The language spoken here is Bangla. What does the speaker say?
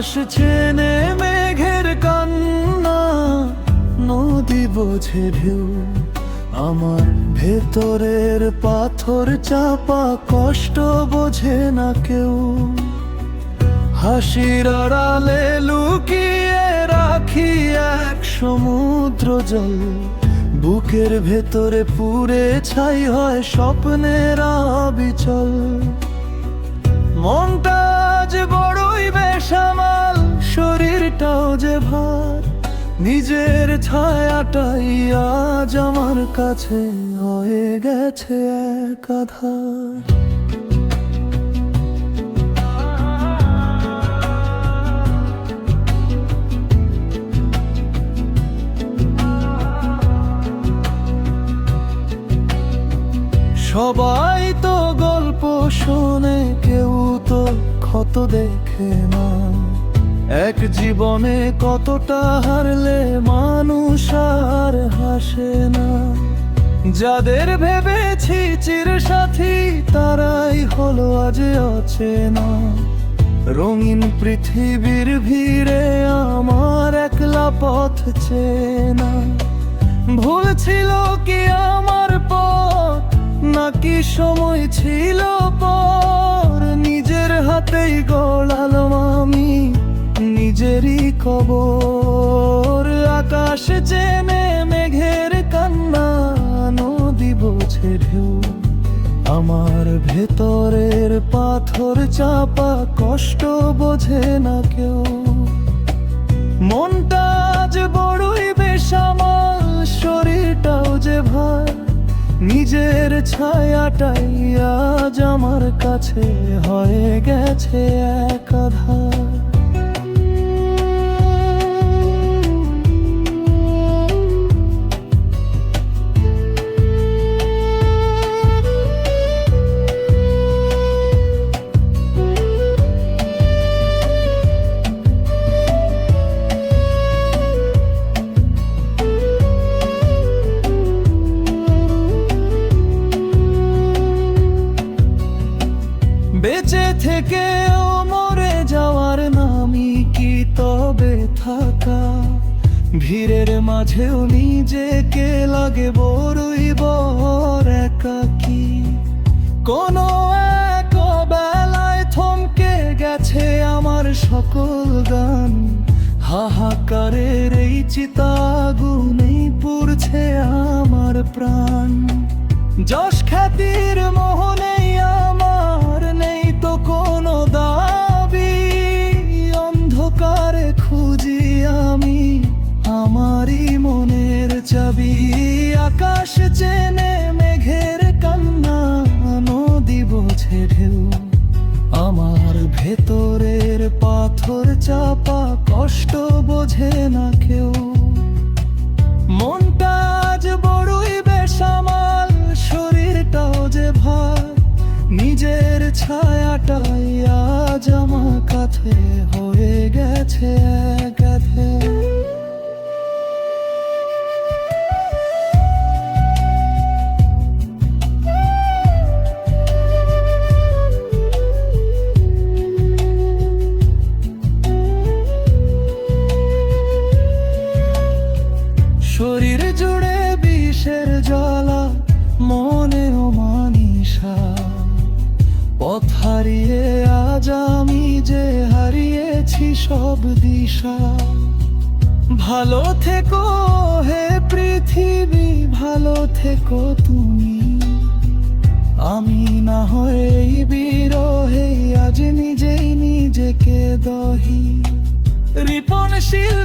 আকাশ চেনে মেঘের কান্না, নদী বোঝে ঢেউ। আমার ভেতরের পাথর চাপা কষ্ট বোঝে না কেউ। হাসির আড়ালে লুকিয়ে রাখি এক সমুদ্র জল, বুকের ভেতরে পুড়ে ছাই হয় স্বপ্নের অবিচল। মনটা যে বড়ই বেসামাল, শরীরটাও যে ভার, নিজের ছায়াটাই আজ আমার কাছে হয়ে গেছে এক আধার। সবাই তো গল্প শোনে, কেউ তো ক্ষত দেখে না। এক জীবনে কতটা হারলে মানুষ আর হাসে না। যাদের ভেবেছি চিরসাথী, তারাই হলো আজ অচেনা। রঙিন পৃথিবীর ভিড়ে আমার একলা পথ চেনা। ভুল ছিল কি আমার পথ, নাকি সময় ছিল পর? নিজের হাতেই গড়ালাম আমি নিজেরই কবর। আকাশ চেনে মেঘের কান্না, নদী বোঝে ঢেউ। আমার ভেতরের পাথর চাপা কষ্ট বোঝে না কেউ। মনটা যে বড়ই বেসামাল, শরীরটাও যে ভার, নিজের ছায়াটাই আজ আমার কাছে হয়ে গেছে এক আধার। বেঁচে থেকেও মরে যাওয়ার নামই কি তবে থাকা? ভিড়ের মাঝেও নিজেকে লাগে বড়ই বড় একাকী। কোনো এক বেলায় থমকে গেছে আমার সকল গান। হাহাকারের এই চিতা আগুনেই পুড়ছে আমার প্রাণ। যশ খ্যাতির মোহনেই আমার নেই তো কোনো দাবি। অন্ধকারে খুঁজি আমি আমারই মনের চাবি। আকাশ চেনে মেঘের কান্না, নদী বোঝে ঢেউ। আমার ভেতরের পাথর চাপা কষ্ট বোঝে না কেউ। মনটা আজ বড়ই বেসামাল, শরীরটাও যে ভার, নিজের ছায়াটাই আজ আমার কাছে হয়ে গেছে এক আধার। শরীর জুড়ে বিষের জ্বালা, মনেও মানিসা। পথ হারিয়ে আজ আমি যে হারিয়েছি সব দিশা। ভালো থেকো হে পৃথিবী, ভালো থেকো তুমি। আমি না হয় এই বিরহে আজ নিজেই নিজেকে দহি। রিপনশীল